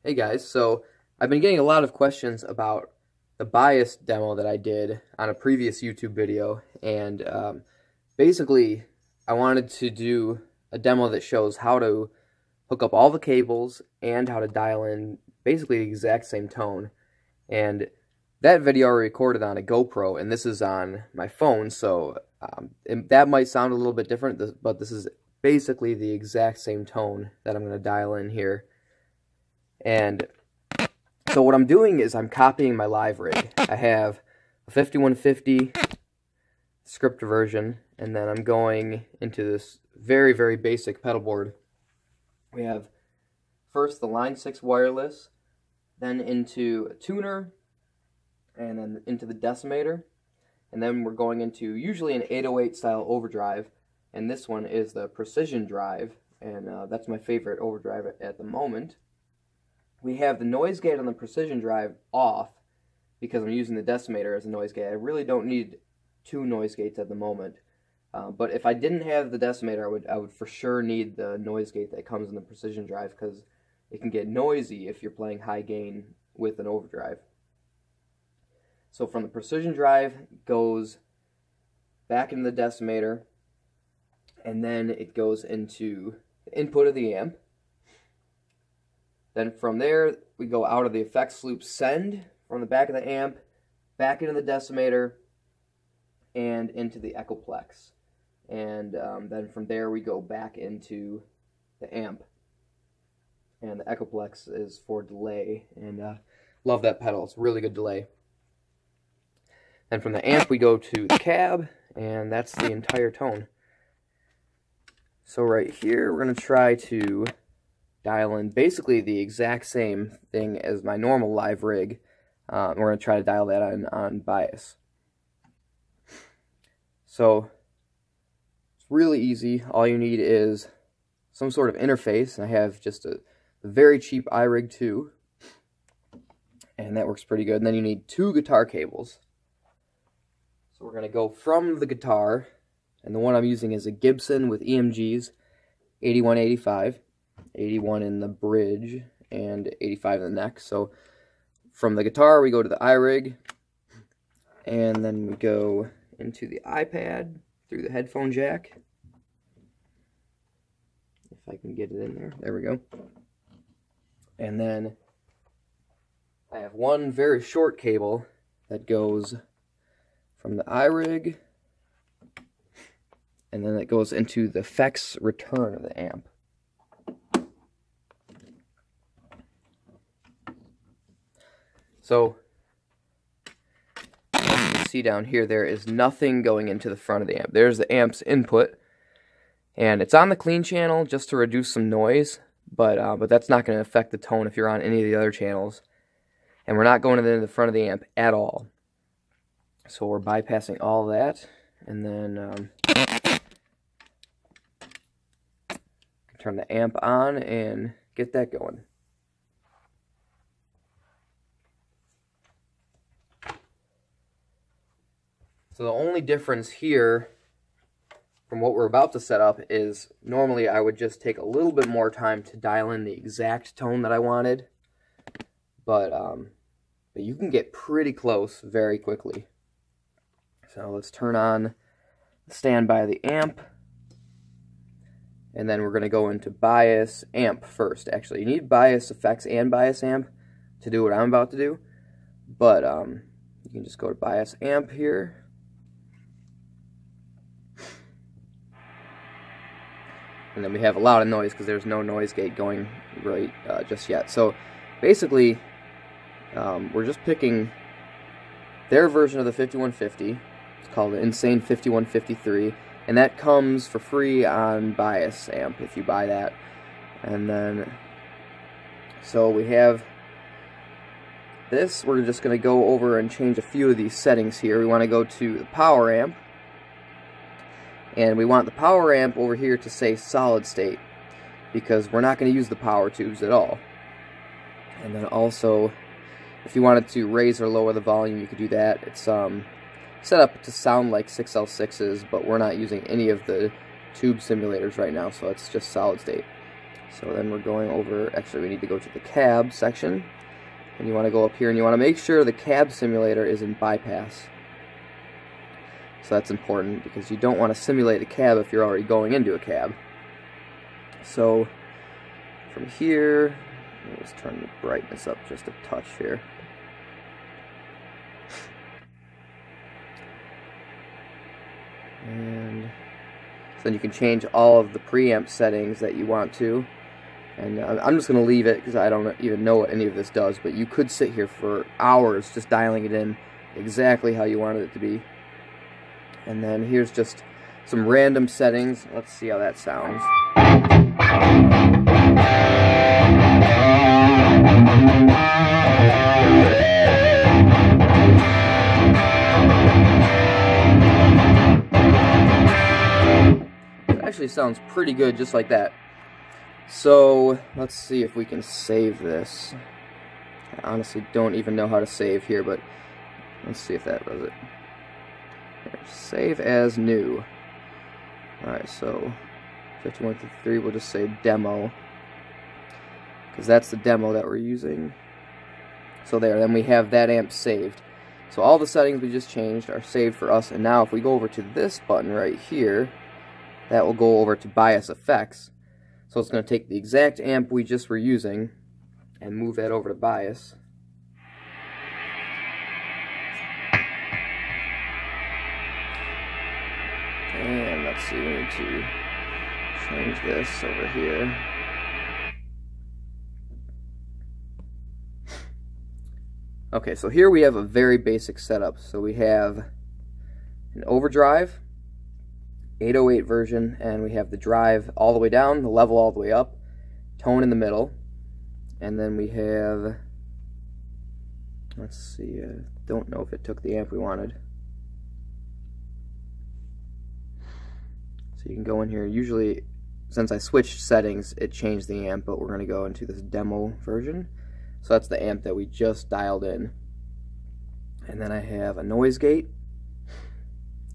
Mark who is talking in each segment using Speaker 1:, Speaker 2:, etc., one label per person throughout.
Speaker 1: Hey guys, so I've been getting a lot of questions about the bias demo that I did on a previous YouTube video, and basically I wanted to do a demo that shows how to hook up all the cables and how to dial in basically the exact same tone. And that video I recorded on a GoPro, and this is on my phone, so that might sound a little bit different, but this is basically the exact same tone that I'm going to dial in here. And so what I'm doing is I'm copying my live rig. I have a 5150 script version, and then I'm going into this very, very basic pedal board. We have first the Line 6 wireless, then into a tuner, and then into the decimator, and then we're going into usually an 808 style overdrive, and this one is the precision drive, and that's my favorite overdrive at the moment. We have the noise gate on the precision drive off because I'm using the decimator as a noise gate. I really don't need two noise gates at the moment. But if I didn't have the decimator, I would for sure need the noise gate that comes in the precision drive, because it can get noisy if you're playing high gain with an overdrive. So from the precision drive, it goes back into the decimator, and then it goes into the input of the amp. Then from there, we go out of the effects loop send from the back of the amp, back into the decimator, and into the echoplex. And then from there, we go back into the amp. And the echoplex is for delay, and love that pedal. It's a really good delay. And from the amp, we go to the cab, and that's the entire tone. So right here, we're going to try to dial in basically the exact same thing as my normal live rig. We're going to try to dial that on bias. So it's really easy. All you need is some sort of interface. I have just a very cheap iRig 2, and that works pretty good. And then you need two guitar cables. So we're going to go from the guitar, and the one I'm using is a Gibson with EMGs, 8185. 81 in the bridge and 85 in the neck. So from the guitar we go to the iRig, and then we go into the iPad through the headphone jack. If I can get it in there. There we go. And then I have one very short cable that goes from the iRig, and then it goes into the effects return of the amp. So, as you can see down here, there is nothing going into the front of the amp. There's the amp's input, and it's on the clean channel just to reduce some noise, but that's not going to affect the tone if you're on any of the other channels. And we're not going into the front of the amp at all. So we're bypassing all that, and then turn the amp on and get that going. So the only difference here from what we're about to set up is normally I would just take a little bit more time to dial in the exact tone that I wanted, but you can get pretty close very quickly. So let's turn on the standby of the amp, and then we're going to go into bias amp first. Actually, you need bias effects and bias amp to do what I'm about to do, but you can just go to bias amp here. And then we have a lot of noise because there's no noise gate going right just yet. So basically, we're just picking their version of the 5150. It's called the Insane 5153. And that comes for free on bias amp if you buy that. And then, so we have this. We're just going to go over and change a few of these settings here. We want to go to the power amp. And we want the power amp over here to say solid state, because we're not going to use the power tubes at all. And then also, if you wanted to raise or lower the volume, you could do that. It's set up to sound like 6L6s, but we're not using any of the tube simulators right now, so it's just solid state. So then we're going over, actually we need to go to the cab section, and you want to go up here and you want to make sure the cab simulator is in bypass. So that's important because you don't want to simulate a cab if you're already going into a cab. So from here, let's turn the brightness up just a touch here. And so then you can change all of the preamp settings that you want to. And I'm just going to leave it because I don't even know what any of this does, but you could sit here for hours just dialing it in exactly how you wanted it to be. And then here's just some random settings. Let's see how that sounds. It actually sounds pretty good just like that. So let's see if we can save this. I honestly don't even know how to save here, but let's see if that does it. Here, save as new. Alright, so 5153, we'll just say demo, because that's the demo that we're using. So there, then we have that amp saved. So all the settings we just changed are saved for us, and now if we go over to this button right here, that will go over to bias effects. So it's going to take the exact amp we just were using and move that over to bias. And let's see, we need to change this over here. Okay, so here we have a very basic setup. So we have an overdrive, 808 version, and we have the drive all the way down, the level all the way up, tone in the middle, and then we have, let's see, I don't know if it took the amp we wanted. So you can go in here, usually, since I switched settings, it changed the amp, but we're going to go into this demo version. So that's the amp that we just dialed in. And then I have a noise gate.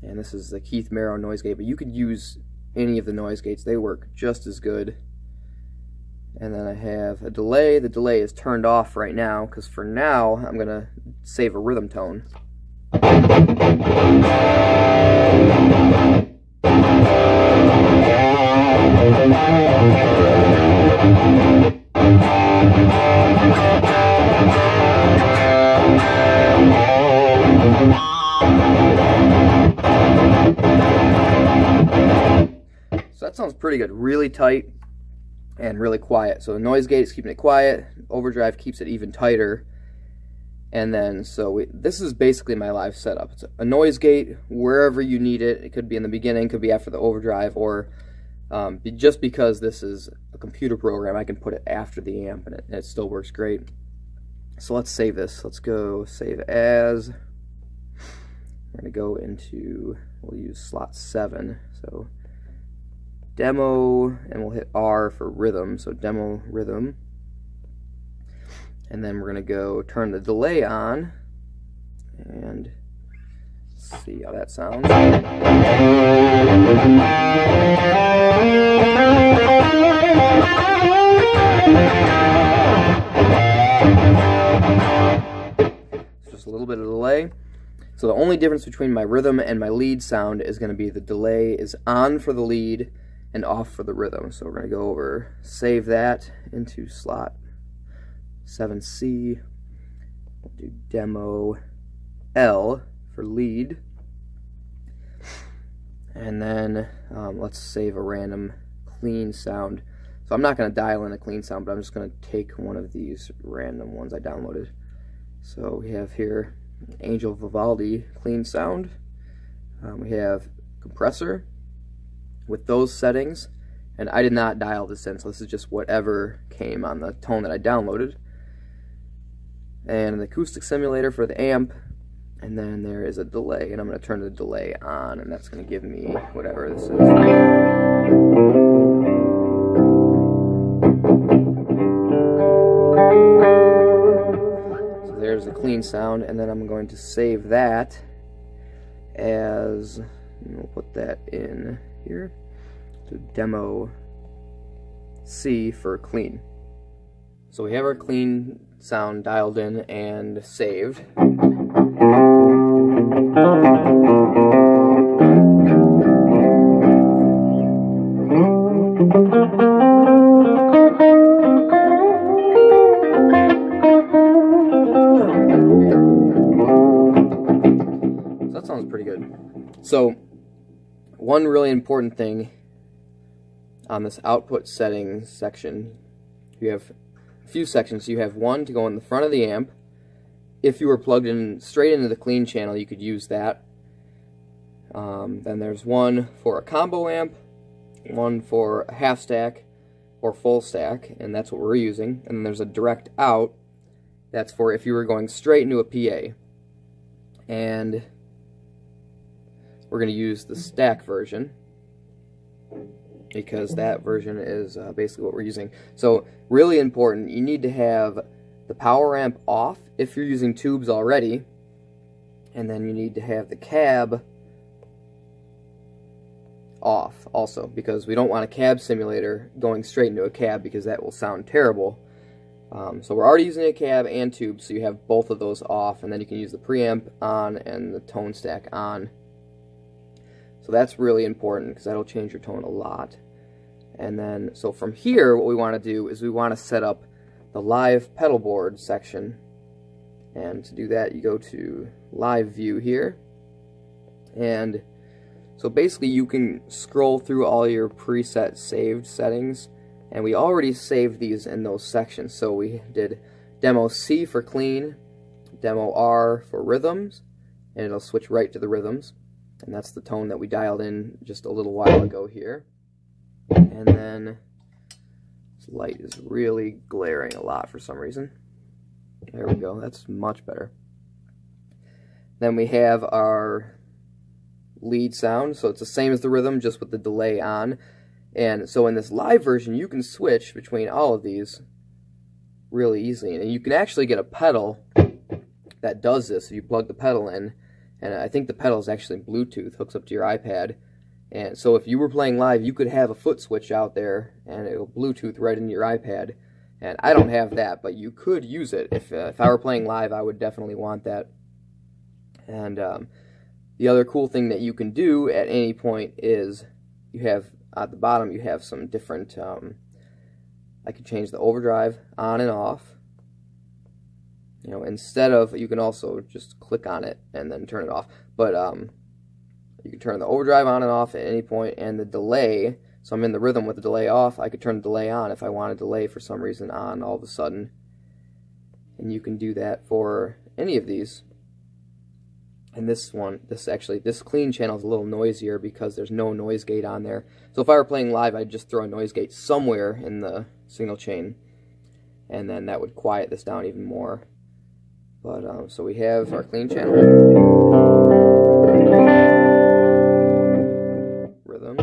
Speaker 1: And this is the Keith Merrow noise gate, but you could use any of the noise gates. They work just as good. And then I have a delay. The delay is turned off right now, because for now, I'm going to save a rhythm tone. So that sounds pretty good, really tight and really quiet. So the noise gate is keeping it quiet, overdrive keeps it even tighter, and then this is basically my live setup. It's a noise gate wherever you need it. It could be in the beginning, could be after the overdrive, or just because this is a computer program, I can put it after the amp and it still works great. So let's save this. Let's go save as. We're going to go into, we'll use slot 7. So demo, and we'll hit R for rhythm, so demo rhythm. And then we're going to go turn the delay on, and see how that sounds. It's just a little bit of delay. So the only difference between my rhythm and my lead sound is going to be the delay is on for the lead and off for the rhythm. So we're going to go over, save that into slot 7C. We'll do demo L for lead. And then let's save a random clean sound. So I'm not going to dial in a clean sound, but I'm just going to take one of these random ones I downloaded. So we have here Angel Vivaldi clean sound. We have compressor with those settings, and I did not dial this in, so this is just whatever came on the tone that I downloaded. And an acoustic simulator for the amp, and then there is a delay, and I'm going to turn the delay on, and that's going to give me whatever this is. There's a clean sound, and then I'm going to save that as, we'll put that in here, to demo C for clean. So we have our clean sound dialed in and saved. So that sounds pretty good. So one really important thing on this output settings section, you have a few sections. You have one to go in the front of the amp. If you were plugged in straight into the clean channel, you could use that. Then there's one for a combo amp, one for a half stack or full stack, and that's what we're using. And then there's a direct out, that's for if you were going straight into a PA. And we're going to use the stack version, because that version is basically what we're using. So really important, you need to have the power amp off if you're using tubes already, and then you need to have the cab off also, because we don't want a cab simulator going straight into a cab, because that will sound terrible. So we're already using a cab and tube, so you have both of those off, and then you can use the preamp on and the tone stack on. So that's really important, because that'll change your tone a lot. And then, so from here, what we want to do is we want to set up the live pedal board section. And to do that, you go to live view here. And so basically you can scroll through all your preset saved settings. And we already saved these in those sections. So we did demo C for clean, demo R for rhythms, and it'll switch right to the rhythms. And that's the tone that we dialed in just a little while ago here. And then this light is really glaring a lot for some reason. There we go, that's much better. Then we have our lead sound, so it's the same as the rhythm, just with the delay on. And so in this live version, you can switch between all of these really easily. And you can actually get a pedal that does this if you plug the pedal in. And I think the pedal is actually Bluetooth, hooks up to your iPad. And so if you were playing live, you could have a foot switch out there, and it'll Bluetooth right into your iPad. And I don't have that, but you could use it. If I were playing live, I would definitely want that. And the other cool thing that you can do at any point is you have, at the bottom, you have some different, I could change the overdrive on and off. You know, instead of, you can also just click on it and then turn it off. But you can turn the overdrive on and off at any point, and the delay, so I'm in the rhythm with the delay off, I could turn the delay on if I want a delay for some reason on all of a sudden. And you can do that for any of these. And this one, this clean channel is a little noisier because there's no noise gate on there. So if I were playing live, I'd just throw a noise gate somewhere in the signal chain, and then that would quiet this down even more. But so we have our clean channel, rhythms,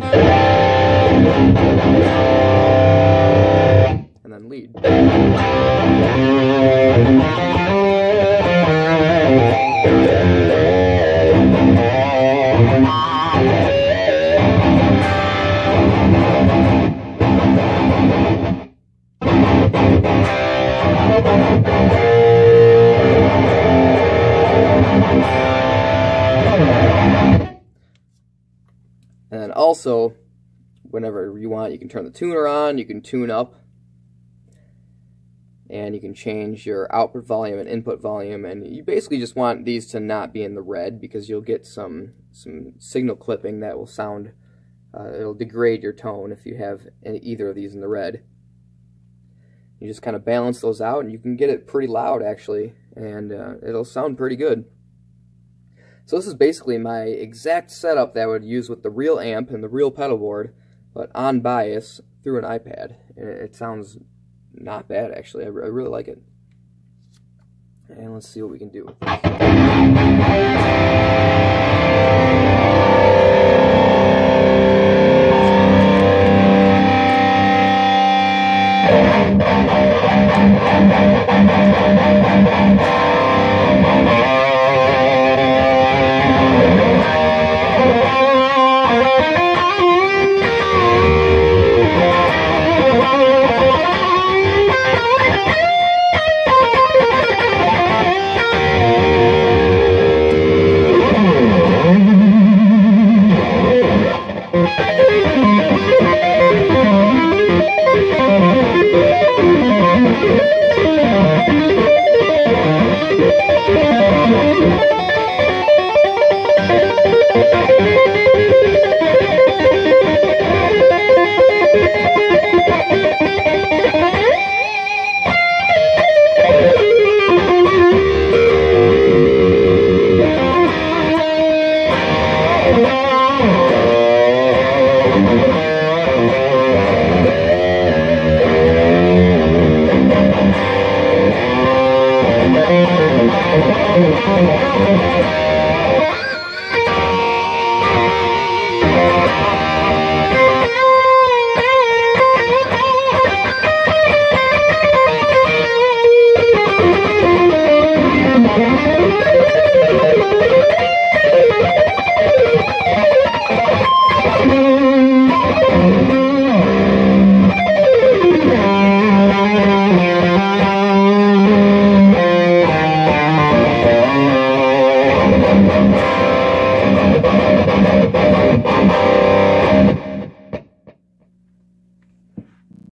Speaker 1: and then lead. And then also, whenever you want, you can turn the tuner on, you can tune up, and you can change your output volume and input volume, and you basically just want these to not be in the red, because you'll get some signal clipping that will sound, it'll degrade your tone if you have either of these in the red. You just kind of balance those out, and you can get it pretty loud actually, and it'll sound pretty good. So this is basically my exact setup that I would use with the real amp and the real pedal board, but on bias through an iPad. And it sounds not bad actually. I really like it. And let's see what we can do with this.